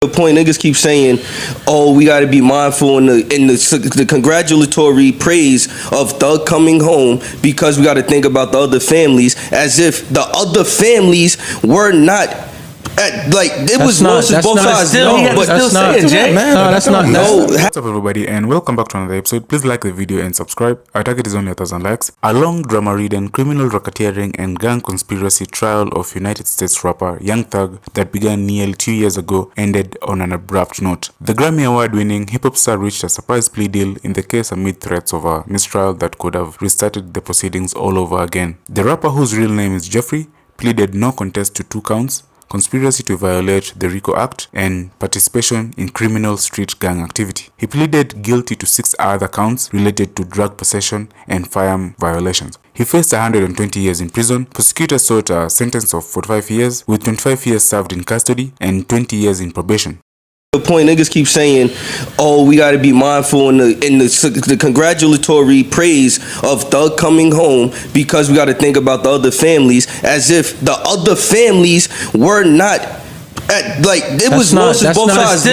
The point niggas keep saying, oh, we got to be mindful in the congratulatory praise of Thug coming home because we got to think about the other families, as if the other families were not it was losses both sides. What's up, everybody, and welcome back to another episode. Please like the video and subscribe. Our target is only 1,000 likes. A long drama-ridden criminal racketeering and gang conspiracy trial of United States rapper Young Thug that began nearly 2 years ago ended on an abrupt note. The Grammy Award-winning hip-hop star reached a surprise plea deal in the case amid threats of a mistrial that could have restarted the proceedings all over again. The rapper, whose real name is Jeffrey, pleaded no contest to 2 counts: conspiracy to violate the RICO Act and participation in criminal street gang activity. He pleaded guilty to 6 other counts related to drug possession and firearm violations. He faced 120 years in prison. Prosecutors sought a sentence of 45 years, with 25 years served in custody and 20 years in probation. The point niggas keep saying, oh, we got to be mindful in the congratulatory praise of Thug coming home because we got to think about the other families, as if the other families were not it was losses both sides.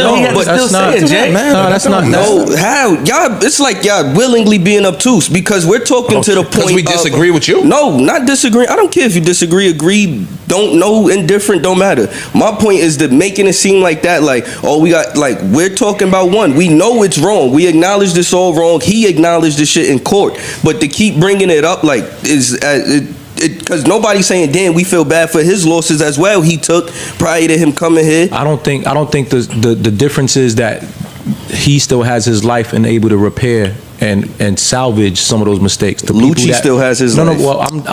How y'all? It's like y'all willingly being obtuse because we're talking to the point. Because we disagree with you. No, not disagree. I don't care if you disagree, agree, don't know, indifferent, don't matter. My point is that making it seem like that, we're talking about one. We know it's wrong. We acknowledge this all wrong. He acknowledged this shit in court, but to keep bringing it up because nobody's saying, damn, we feel bad for his losses as well he took prior to him coming here. I don't think the difference is that he still has his life and able to repair and salvage some of those mistakes. Lucci still has his life. Well, I'm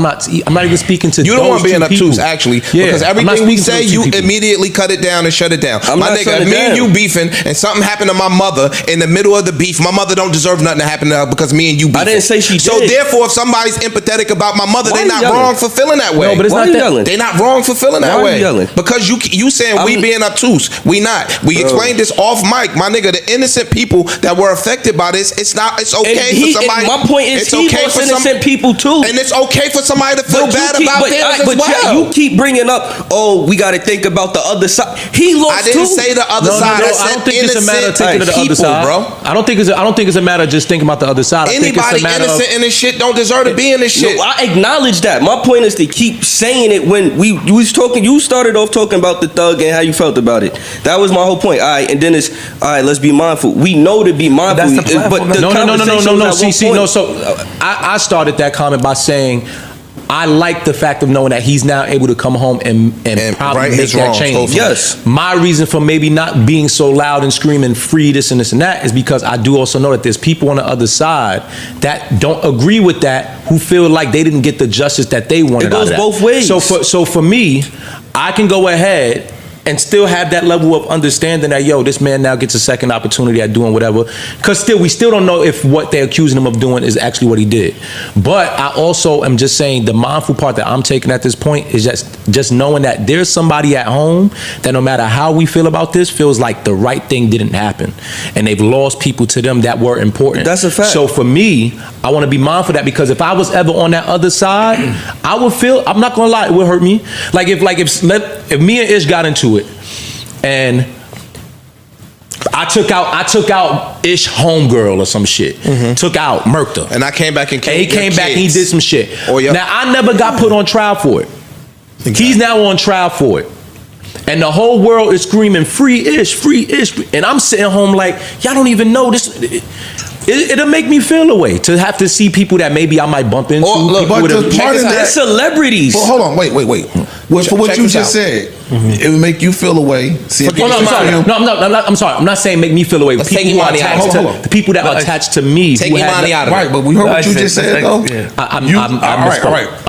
not even speaking to. You don't want to be in obtuse, actually, because everything we say, you people. Immediately cut it down and shut it down. My nigga, if me and you beefing and something happened to my mother in the middle of the beef, my mother don't deserve nothing to happen to her because me and you beefing. I didn't say she did. So therefore, if somebody's empathetic about my mother, they not wrong for feeling that way. No, but it's not that. They not wrong for feeling that way. Because you saying we being obtuse. We not. We explained this off mic, my nigga. The innocent people that were affected by this, it's okay. My point is, he lost innocent people too, and it's okay for somebody to feel bad about theirs as well. You keep bringing up, oh, we got to think about the other side. He lost. I didn't say the other side. I don't think it's a matter of thinking of the other side, bro. I don't think it's a matter of just thinking about the other side. Anybody innocent in this shit don't deserve to be in this shit. No, I acknowledge that. My point is to keep saying it when we was talking. You started off talking about the Thug and how you felt about it. That was my whole point. All right, and then it's all right. Let's be mindful. We know to be mindful, but no. So I started that comment by saying I like the fact of knowing that he's now able to come home and probably make that change. Yes. My reason for maybe not being so loud and screaming free this and this and that is because I do also know that there's people on the other side that don't agree with that, who feel like they didn't get the justice that they wanted. It goes both ways. So for me, I can go ahead and still have that level of understanding that, yo, this man now gets a second opportunity at doing whatever. Because we still don't know if what they're accusing him of doing is actually what he did. But I also am just saying the mindful part that I'm taking at this point is just knowing that there's somebody at home that no matter how we feel about this, feels like the right thing didn't happen. And they've lost people to them that were important. That's a fact. So for me, I want to be mindful of that, because if I was ever on that other side, I would feel, I'm not going to lie, it would hurt me. If me and Ish got into it, and I took out Ish homegirl or some shit, took out, murked her, and I came back and killed he came back and he did some shit. Now I never got put on trial for it. Exactly. He's now on trial for it, and the whole world is screaming free Ish, and I'm sitting home like, y'all don't even know this. It'll make me feel a way to have to see people that maybe I might bump into. They're celebrities. Well, hold on, wait. For what you just said, it would make you feel a way. I'm sorry. I'm not saying make me feel a way. Let's take Imani out. The people that are attached to me. Take Imani out of it. Right, but we heard what you just said, though. I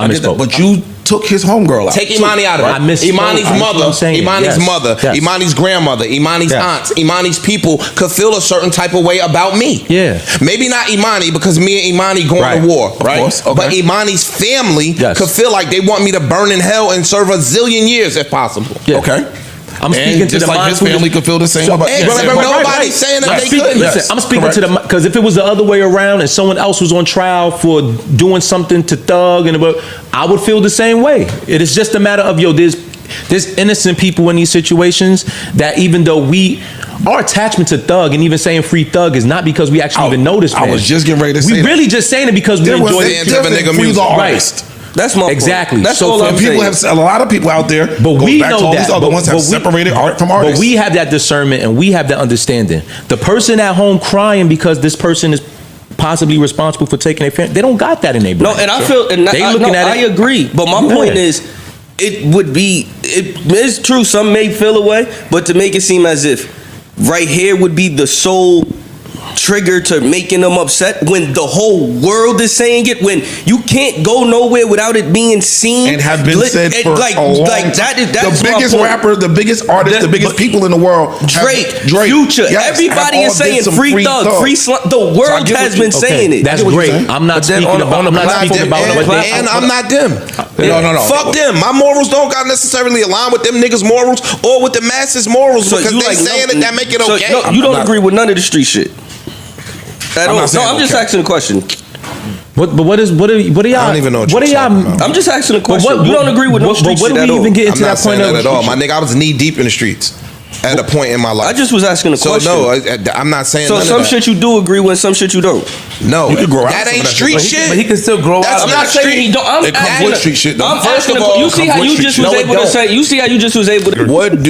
misspoke. But you took his homegirl out. Take Imani out of it. Imani's mother, Imani's grandmother, Imani's aunts, Imani's people could feel a certain type of way about me. Yeah. Maybe not Imani, because me and Imani going to war, right? Course, okay. But Imani's family could feel like they want me to burn in hell and serve a zillion years if possible. Yeah. Okay. I'm speaking to the like his family could feel the same about nobody's saying that they couldn't. Listen, I'm speaking to the, because if it was the other way around and someone else was on trial for doing something to Thug, I would feel the same way. It is just a matter of, there's There's innocent people in these situations that even though our attachment to Thug and even saying free Thug is not because we actually even know this man. I was just getting ready to say we really just saying it because we enjoy fans of a nigga music. Right. That's my exactly. Point. That's so all I'm people saying. have a lot of people out there, but we back know to all that. These other ones have separated art from artists. But we have that discernment and we have that understanding. The person at home crying because this person is possibly responsible for taking their family, they don't got that in their brain. No, and I feel, and I agree. But my point is, it is true. Some may feel away, but to make it seem as if right here would be the sole trigger to making them upset when the whole world is saying it, when you can't go nowhere without it being seen and have been said for like, a long like time. That's the biggest rapper, the biggest artist, the biggest people in the world. Drake, yes, Future, everybody is saying free Thug, free Slum. The world has been saying it. That's great. I'm not speaking about. I'm not speaking about what they. And I'm not them. No. Fuck them. My morals don't got necessarily align with them niggas' morals or with the masses' morals because they saying it that make it okay. No, you don't agree with none of the street shit. At all. No, I'm just asking a question. What are y'all? I don't even know what are y'all? I'm just asking a question. You don't agree with no street shit at all. But what do we even get into that point of? At all. My nigga, I was knee deep in the streets at a point in my life. I just was asking a question. So no, I'm not saying. So some shit you do agree with, some shit you don't. No, that ain't street shit. But he can still grow out. I'm not saying he don't. I'm asking street shit. I'm asking. You see how you just was able to say. You see how you just was able to. What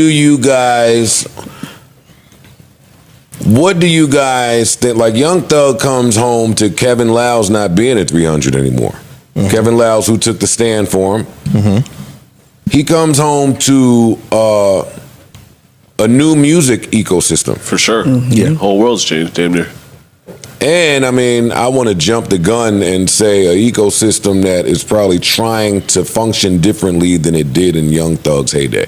do you guys think? Like, Young Thug comes home to Kevin Lyles not being at 300 anymore. Mm-hmm. Kevin Lyles, who took the stand for him. Mm-hmm. He comes home to a new music ecosystem. For sure. Mm-hmm. Yeah. The whole world's changed, damn near. And I mean, I want to jump the gun and say an ecosystem that is probably trying to function differently than it did in Young Thug's heyday.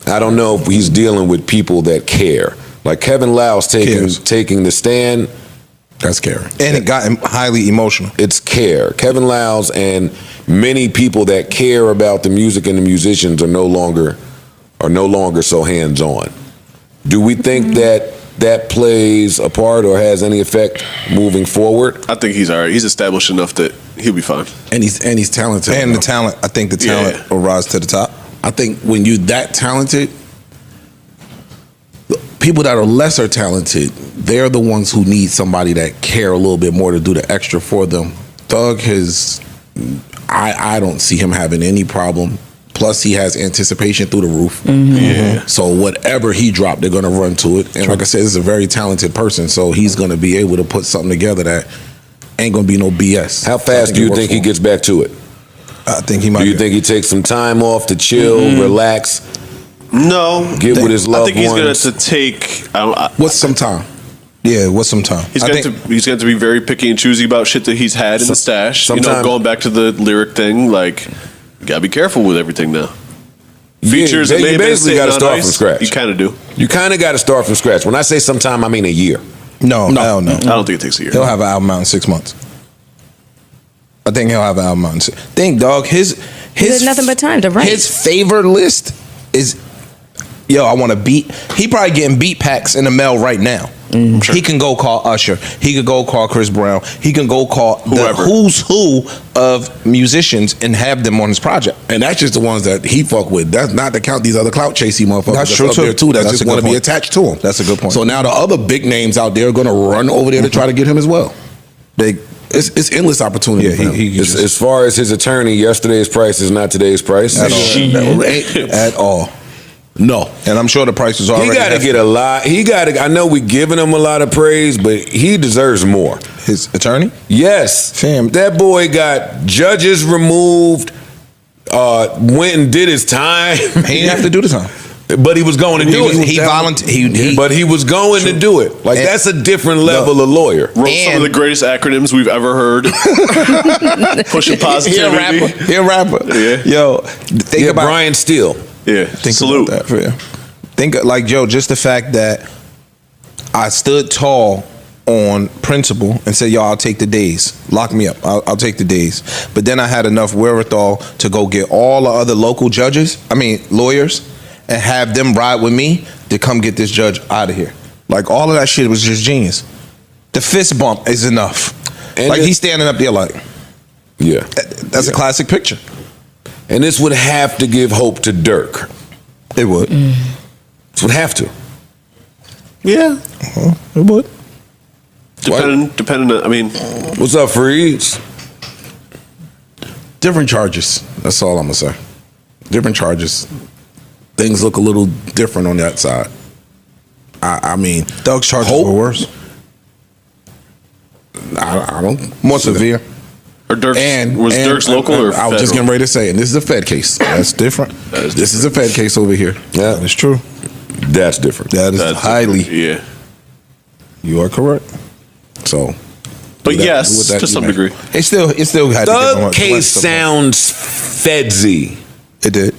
I don't know if he's dealing with people that care. Like Kevin Lyles taking the stand. That's care. And it got highly emotional. It's care. Kevin Lyles and many people that care about the music and the musicians are no longer so hands-on. Do we think that plays a part or has any effect moving forward? I think he's all right. He's established enough that he'll be fine. And he's talented. And the talent, I think the talent will rise to the top. I think when you're that talented, people that are lesser talented, they're the ones who need somebody that care a little bit more to do the extra for them. Thug I don't see him having any problem. Plus, he has anticipation through the roof. Mm-hmm. Yeah. So whatever he dropped, they're gonna run to it. And like I said, this is a very talented person, so he's gonna be able to put something together that ain't gonna be no BS. How fast do you think he gets back to it? I think he might. Do you think he takes some time off to chill, relax? No. Get with his loved ones? I think he's going to take... What's some time? Yeah, what's some time? He's going to be very picky and choosy about shit that he's had in the stash. Going back to the lyric thing, like, you got to be careful with everything now. Features that may have been basically got to start from scratch. You kind of do. You kind of got to start from scratch. When I say sometime, I mean a year. No. I don't think it takes a year. He'll have an album out in 6 months. I think he'll have an album out in 6 months. Think, dog, his nothing but time to write. His favorite list is, I want to beat. He probably getting beat packs in the mail right now. Mm, sure. He can go call Usher. He could go call Chris Brown. He can go call whoever. The who's who of musicians and have them on his project. And that's just the ones that he fuck with. That's not to count these other clout chasey motherfuckers. That's true there too. That's just want to be attached to him. That's a good point. So now the other big names out there are going to run over there to try to get him as well. It's endless opportunity. Yeah, as far as his attorney, yesterday's price is not today's price at all. No, and I'm sure the price is already. He got to get a lot. I know we're giving him a lot of praise, but he deserves more. His attorney? Yes, fam. That boy got judges removed. Went and did his time. He didn't have to do the time. But he was going to do it. He volunteered. But he was going to do it. Like, that's a different level of lawyer. Wrote some of the greatest acronyms we've ever heard. Pushing positivity. He a rapper. Yeah. Yo, think about Brian Steele. Yeah. Salute. About that, man. Think just the fact that I stood tall on principle and said, I'll take the days. Lock me up. I'll take the days. But then I had enough wherewithal to go get all the other local lawyers, and have them ride with me to come get this judge out of here. Like, all of that shit was just genius. The fist bump is enough. And he's standing up there like, yeah, that's a classic picture. And this would have to give hope to Dirk. It would. This would have to. Yeah, it would. Depending on, I mean, What's up, Freeze? Different charges. That's all I'm gonna say. Different charges. Things look a little different on that side. I mean, Doug's charges hope- were worse. I don't More severe. or Dirk's local or I was just federal? getting ready to say, and this is a Fed case. That's different. This is a Fed case over here. Yeah, That's true. that's different. That is That's highly. Yeah. You are correct. So, But do that- yes, do with that to you some may. degree. It still had to give Thug him a case bunch of- sounds Fedsy. It did.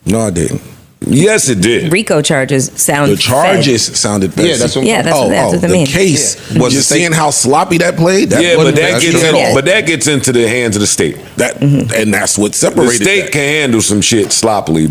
no, I didn't. Yes, it did. RICO charges sound. The charges sounded bad. Yeah, that's what. Yeah, that's what the they mean. case. Yeah. Was you seeing how sloppy that played? That Yeah, but wasn't that fast gets at all. but that gets into the hands of the state. That and that's what The separated state that. can handle some shit sloppily,